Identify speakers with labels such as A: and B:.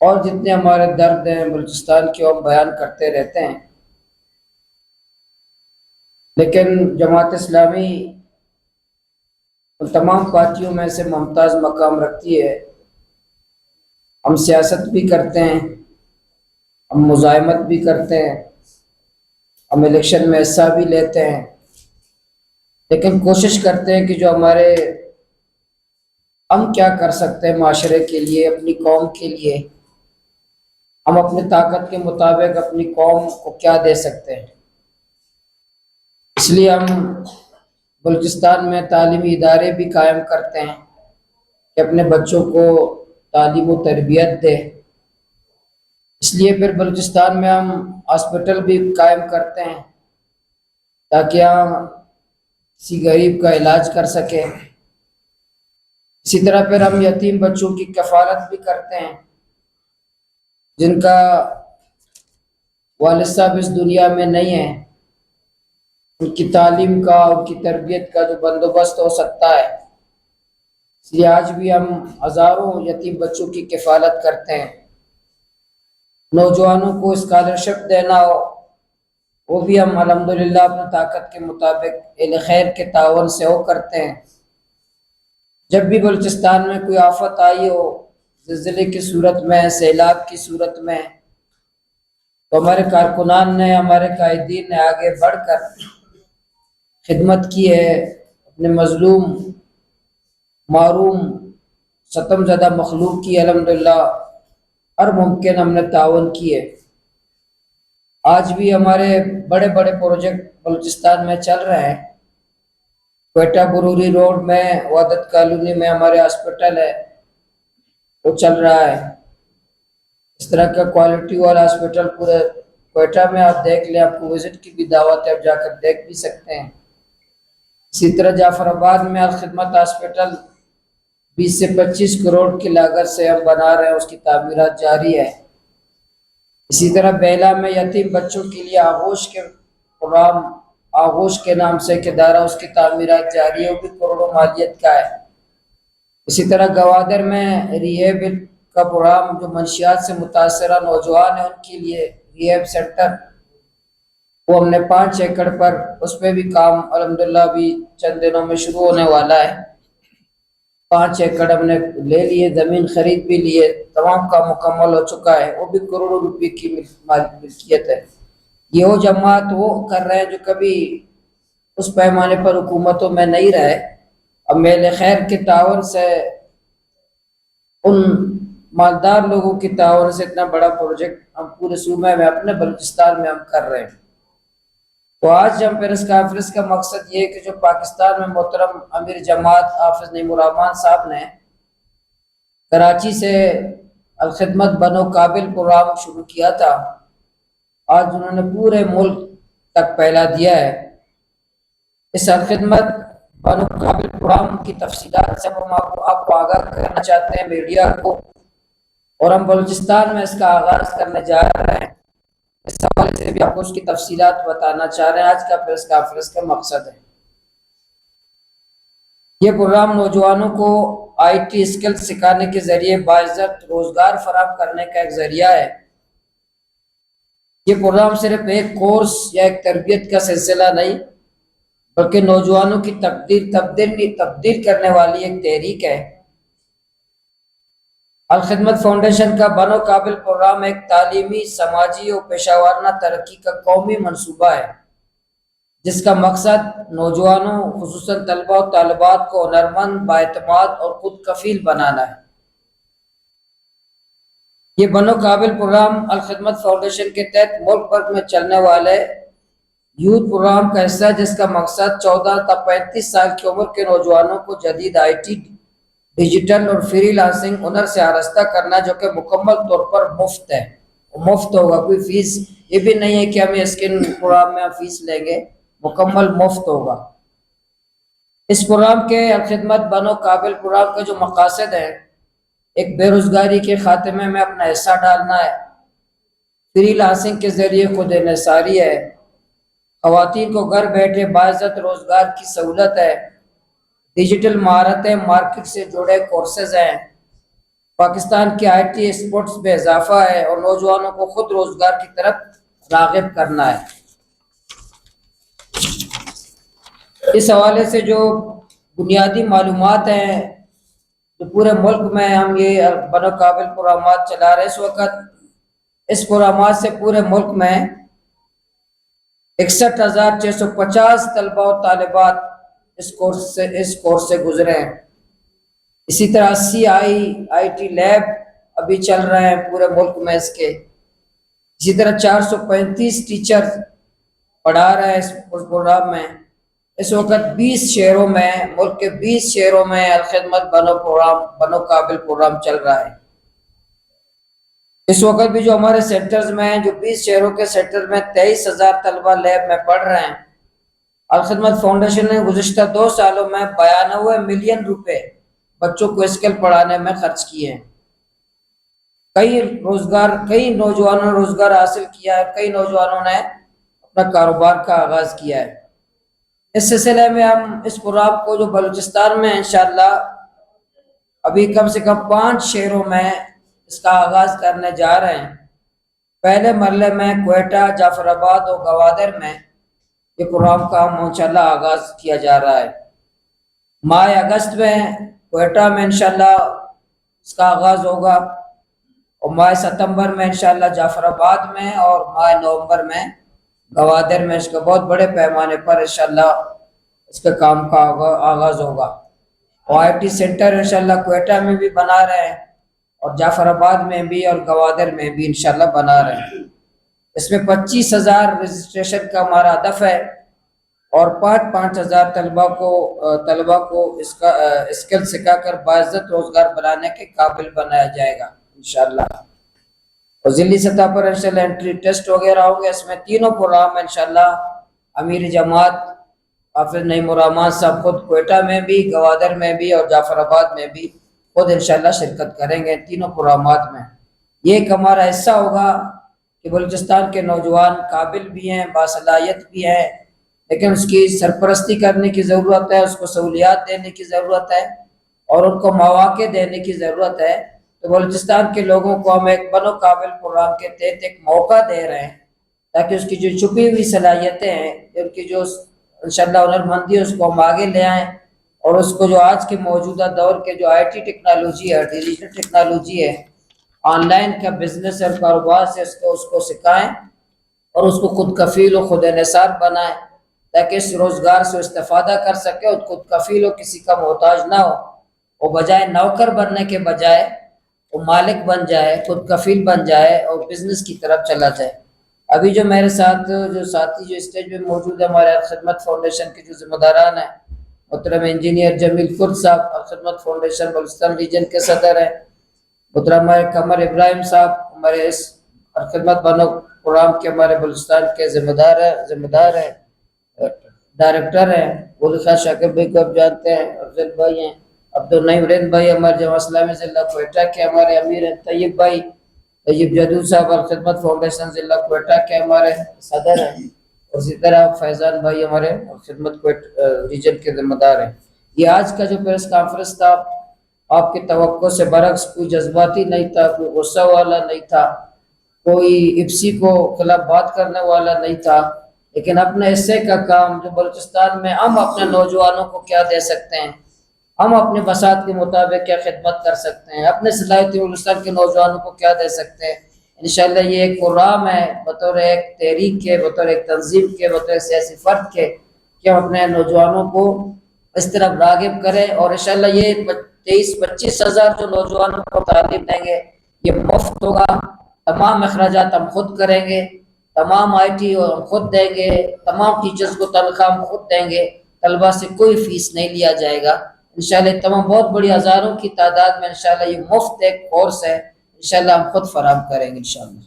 A: اور جتنے ہمارے درد ہیں بلوچستان کے ہم بیان کرتے رہتے ہیں، لیکن جماعت اسلامی ان تمام پارٹیوں میں سے ممتاز مقام رکھتی ہے۔ ہم سیاست بھی کرتے ہیں، ہم مزاحمت بھی کرتے ہیں، ہم الیکشن میں حصہ بھی لیتے ہیں، لیکن کوشش کرتے ہیں کہ جو ہمارے ہم کیا کر سکتے ہیں معاشرے کے لیے، اپنی قوم کے لیے، ہم اپنی طاقت کے مطابق اپنی قوم کو کیا دے سکتے ہیں۔ اس لیے ہم بلوچستان میں تعلیمی ادارے بھی قائم کرتے ہیں کہ اپنے بچوں کو تعلیم و تربیت دے۔ اس لیے پھر بلوچستان میں ہم ہاسپٹل بھی قائم کرتے ہیں تاکہ ہم کسی غریب کا علاج کر سکیں۔ اسی طرح پھر ہم یتیم بچوں کی کفالت بھی کرتے ہیں، جن کا والد صاحب اس دنیا میں نہیں ہیں، ان کی تعلیم کا، ان کی تربیت کا جو بندوبست ہو سکتا ہے۔ اس لیے آج بھی ہم ہزاروں یتیم بچوں کی کفالت کرتے ہیں۔ نوجوانوں کو اسکالرشپ دینا ہو، وہ بھی ہم الحمدللہ اپنی طاقت کے مطابق اہل خیر کے تعاون سے وہ کرتے ہیں۔ جب بھی بلوچستان میں کوئی آفت آئی ہو، زلزلے کی صورت میں، سیلاب کی صورت میں، تو ہمارے کارکنان نے، ہمارے قائدین نے آگے بڑھ کر خدمت کی ہے، اپنے مظلوم، معروم، ستم زدہ مخلوق کی الحمدللہ ہر ممکن ہم نے تعاون کی ہے۔ آج بھی ہمارے بڑے بڑے پروجیکٹ بلوچستان میں چل رہے ہیں۔ کوئٹہ بروری روڈ میں وحدت کالونی میں ہمارے ہاسپٹل ہے، وہ چل رہا ہے۔ اس طرح کا کوالٹی والا ہاسپٹل پورے کوئٹہ میں آپ دیکھ لیں، آپ کو وزٹ کی بھی دعوت ہے، آپ جا کر دیکھ بھی سکتے ہیں۔ اسی طرح جعفر آباد میں الخدمت ہاسپٹل 20 سے 25 کروڑ کی لاگت سے ہم بنا رہے ہیں، اس کی تعمیرات جاری ہے۔ اسی طرح بیلا میں یتیم بچوں کے لیے آغوش کے پروگرام، آغوش کے نام سے ایک ادارہ، اس کی تعمیرات جاری ہے، وہ بھی کروڑوں مالیت کا ہے۔ اسی طرح گوادر میں ریہیب کا پروگرام، جو منشیات سے متاثرہ نوجوان ہیں ان کے لیے ریہیب سینٹر، وہ ہم نے 5 ایکڑ پر، اس پہ بھی کام الحمدللہ بھی چند دنوں میں شروع ہونے والا ہے۔ 5 ایکڑ ہم نے لے لیے، زمین خرید بھی لیے، تمام کام مکمل ہو چکا ہے، وہ بھی کروڑوں روپے کی ملکیت ہے۔ یہ وہ جماعت وہ کر رہے ہیں جو کبھی اس پیمانے پر حکومتوں میں نہیں رہے۔ اب میل خیر کے تعاون سے، ان مالدار لوگوں کی تعاون سے اتنا بڑا پروجیکٹ ہم پورے صوبے میں، اپنے بلوچستان میں ہم کر رہے ہیں۔ تو آج ہم پریس کانفرنس کا مقصد یہ ہے کہ جو پاکستان میں محترم امیر جماعت حافظ نعیم الرحمن صاحب نے کراچی سے الخدمت بنو قابل پروگرام شروع کیا تھا، آج انہوں نے پورے ملک تک پھیلا دیا ہے۔ اس الخدمت بنو قابل پروگرام کی تفصیلات سے ہم آپ کو آگاہ کرنا چاہتے ہیں، میڈیا کو، اور ہم بلوچستان میں اس کا آغاز کرنے جا رہے ہیں۔ اس حوالے سے بھی آپ کو اس کی تفصیلات بتانا چاہ رہے ہیں، آج کا پریس کانفرنس کا مقصد ہے۔ یہ پروگرام نوجوانوں کو آئی ٹی اسکل سکھانے کے ذریعے باعزت روزگار فراہم کرنے کا ایک ذریعہ ہے۔ یہ پروگرام صرف ایک کورس یا ایک تربیت کا سلسلہ نہیں، بلکہ نوجوانوں کی تبدیل کرنے والی ایک تحریک ہے۔ الخدمت فاؤنڈیشن کا بنو قابل پروگرام ایک تعلیمی، سماجی اور پیشہ ورانہ ترقی کا قومی منصوبہ ہے، جس کا مقصد نوجوانوں، خصوصاً طلباء و طالبات کو ہنرمند، بااعتماد اور خود کفیل بنانا ہے۔ یہ بنو قابل پروگرام الخدمت فاؤنڈیشن کے تحت ملک بھر میں چلنے والے یوتھ پروگرام کا حصہ ہے، جس کا مقصد 14 تا 35 سال کی عمر کے نوجوانوں کو جدید آئی ٹی، ڈیجیٹل اور فری لانسنگ ہنر سے آراستہ کرنا، جو کہ مکمل طور پر مفت ہے۔ مفت ہوگا، کوئی فیس یہ بھی نہیں ہے کہ ہم اسکن پروگرام میں فیس لیں گے، مکمل مفت ہوگا۔ اس پروگرام کے الخدمت بنو قابل پروگرام کے جو مقاصد ہیں، ایک بے روزگاری کے خاتمے میں اپنا حصہ ڈالنا ہے، فری لانسنگ کے ذریعے خود انحصاری ہے، خواتین کو گھر بیٹھے باعزت روزگار کی سہولت ہے، ڈیجیٹل مہارتیں، مارکیٹ سے جڑے کورسز ہیں، پاکستان کے آئی ٹی ایکسپورٹس میں اضافہ ہے اور نوجوانوں کو خود روزگار کی طرف راغب کرنا ہے۔ اس حوالے سے جو بنیادی معلومات ہیں، جو پورے ملک میں ہم یہ بنو قابل پروگرامات چلا رہے ہیں اس وقت، اس پروگرامات سے پورے ملک میں 61,650 طلبہ و طالبات اس کورس سے گزرے ہیں۔ اسی طرح 80 آئی ٹی لیب ابھی چل رہے ہیں پورے ملک میں اس کے۔ اسی طرح 435 ٹیچر پڑھا رہے ہیں اس پروگرام میں۔ اس وقت 20 شہروں میں، ملک کے 20 شہروں میں الخدمت بنو قابل پروگرام چل رہا ہے۔ اس وقت بھی جو ہمارے سینٹرز میں ہیں، جو 20 شہروں کے سینٹر میں 23,000 طلبہ لیب میں پڑھ رہے ہیں۔ الخدمت فاؤنڈیشن نے گزشتہ 2 سالوں میں 92 ملین روپے بچوں کو اسکل پڑھانے میں خرچ کیے ہیں۔ کئی نوجوانوں نے روزگار حاصل کیا ہے، کئی نوجوانوں نے اپنا کاروبار کا آغاز کیا ہے۔ اس سلسلے میں ہم اس پروگرام کو جو بلوچستان میں انشاءاللہ ابھی کم سے کم 5 شہروں میں اس کا آغاز کرنے جا رہے ہیں۔ پہلے مرحلے میں کوئٹہ، جعفر آباد اور گوادر میں یہ پروگرام کا انشاءاللہ آغاز کیا جا رہا ہے۔ ماہ اگست میں کوئٹہ میں انشاءاللہ اس کا آغاز ہوگا، اور ماہ ستمبر میں انشاءاللہ جعفر آباد میں، اور ماہ نومبر میں گوادر میں اس کا بہت بڑے پیمانے پر انشاءاللہ اس کے کام کا آغاز ہوگا۔ اور آئی ٹی سینٹر انشاءاللہ کوئٹہ میں بھی بنا رہے ہیں، اور جعفر آباد میں بھی اور گوادر میں بھی انشاءاللہ بنا رہے ہیں۔ اس میں 25,000 رجسٹریشن کا ہمارا ہدف ہے، اور 5,000 طلبہ کو اس کا اسکل سکھا کر باعزت روزگار بنانے کے قابل بنایا جائے گا انشاءاللہ۔ اور ضلعی سطح پر انشاءاللہ انٹری ٹیسٹ وغیرہ ہوں گے۔ اس میں تینوں پروگرام انشاءاللہ امیر جماعت حافظ نعیم الرحمن صاحب خود کوئٹہ میں بھی، گوادر میں بھی اور جعفر آباد میں بھی خود انشاءاللہ شرکت کریں گے تینوں پروگرامات میں۔ یہ ایک ہمارا حصہ ہوگا کہ بلوچستان کے نوجوان قابل بھی ہیں، باصلاحیت بھی ہیں، لیکن اس کی سرپرستی کرنے کی ضرورت ہے، اس کو سہولیات دینے کی ضرورت ہے، اور ان کو مواقع دینے کی ضرورت ہے۔ تو بلوچستان کے لوگوں کو ہم ایک بنو قابل پروگرام کے تحت ایک موقع دے رہے ہیں، تاکہ اس کی جو چھپی ہوئی صلاحیتیں ہیں، ان کی جو انشاءاللہ ہنرمندی ہے، اس کو ہم آگے لے آئیں، اور اس کو جو آج کے موجودہ دور کے جو آئی ٹی ٹیکنالوجی ہے، ڈیجیٹل ٹیکنالوجی ہے، آن لائن کا بزنس اور کاروبار سے اس کو سکھائیں، اور اس کو خود کفیل و خود انحصار بنائیں، تاکہ اس روزگار سے استفادہ کر سکے اور خود کفیل ہو، کسی کا محتاج نہ ہو، وہ بجائے نوکر بننے کے بجائے وہ مالک بن جائے، خود کفیل بن جائے اور بزنس کی طرف چلا جائے۔ ابھی جو میرے ساتھ جو ساتھی جو اسٹیج پہ موجود ہے، ہمارے خدمت فاؤنڈیشن کے جو ذمہ داران ہیں، محترم انجینئر جمیل کرد صاحب خدمت فاؤنڈیشن بلوچستان ریجن کے صدر ہیں، محترم ہمارے قمر ابراہیم صاحب ہمارے اس خدمت بنو پروگرام کے ہمارے بلوچستان کے ذمہ دار ہیں، ڈائریکٹر ہیں، گل خان شاکر بھائی کو آپ جانتے ہیں، افضل بھائی ہیں، عبدالنعیم رین بھائی ہمارے جماعت اسلامی ضلع کوئٹہ کے ہمارے امیر ہیں، طیب بھائی، طیب جدو صاحب الخدمت فاؤنڈیشن ضلع کوئٹہ کے ہمارے صدر ہیں، اور اسی طرح فیضان بھائی ہمارے خدمت ریجن کے ذمہ دار ہیں۔ یہ آج کا جو پریس کانفرنس تھا، آپ کی توقع سے برعکس کوئی جذباتی نہیں تھا، کوئی غصہ والا نہیں تھا، کوئی اپسی کو خلاف بات کرنے والا نہیں تھا، لیکن اپنے حصے کا کام جو بلوچستان میں ہم اپنے نوجوانوں کو کیا دے سکتے ہیں، ہم اپنے بساط کے مطابق کیا خدمت کر سکتے ہیں، اپنے صلاحیتی بلوچستان کے نوجوانوں کو کیا دے سکتے ہیں۔ انشاءاللہ یہ ایک پروگرام ہے بطور ایک تحریک کے، بطور ایک تنظیم کے، بطور ایک سیاسی فرد کے، کہ ہم اپنے نوجوانوں کو اس طرف راغب کریں، اور انشاءاللہ یہ 23-25 ہزار جو نوجوانوں کو تعلیم دیں گے یہ مفت ہوگا، تمام اخراجات ہم خود کریں گے، تمام آئی ٹی ہم خود دیں گے، تمام ٹیچرز کو تنخواہ ہم خود دیں گے، طلبہ سے کوئی فیس نہیں لیا جائے گا۔ انشاءاللہ تمام بہت بڑی ہزاروں کی تعداد میں انشاءاللہ یہ مفت ایک کورس ہے، انشاءاللہ ہم خود فراہم کریں گے انشاءاللہ۔